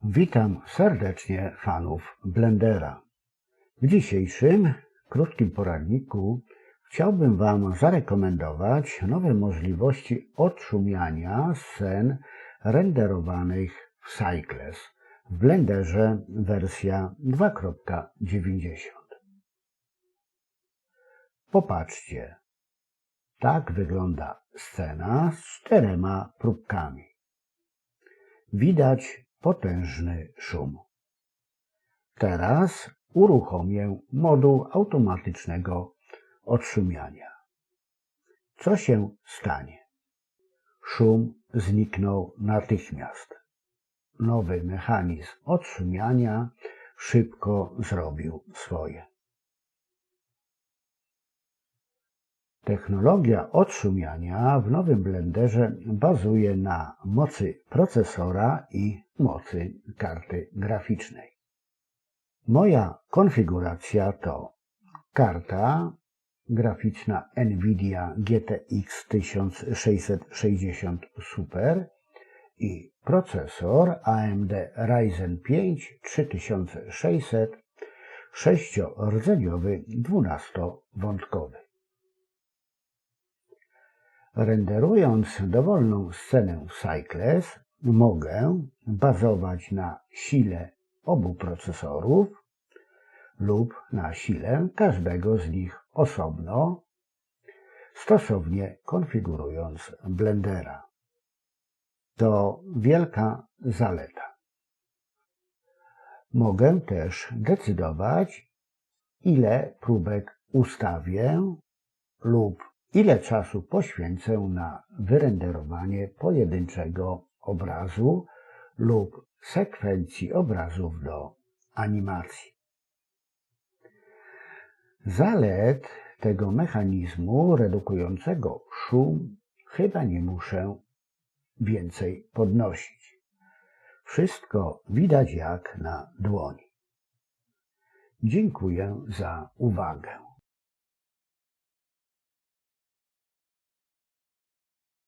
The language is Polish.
Witam serdecznie fanów Blendera. W dzisiejszym krótkim poradniku chciałbym Wam zarekomendować nowe możliwości odszumiania scen renderowanych w Cycles w Blenderze wersja 2.90. Popatrzcie, tak wygląda scena z 4 próbkami. Widać potężny szum. Teraz uruchomię moduł automatycznego odszumiania. Co się stanie? Szum zniknął natychmiast. Nowy mechanizm odszumiania szybko zrobił swoje. Technologia odszumiania w nowym Blenderze bazuje na mocy procesora i mocy karty graficznej. Moja konfiguracja to karta graficzna NVIDIA GTX 1660 Super i procesor AMD Ryzen 5 3600 6-rdzeniowy 12-wątkowy. Renderując dowolną scenę w Cycles, mogę bazować na sile obu procesorów lub na sile każdego z nich osobno, stosownie konfigurując Blendera. To wielka zaleta. Mogę też decydować, ile próbek ustawię lub ile czasu poświęcę na wyrenderowanie pojedynczego obrazu lub sekwencji obrazów do animacji. Zalet tego mechanizmu redukującego szum chyba nie muszę więcej podnosić. Wszystko widać jak na dłoni. Dziękuję za uwagę.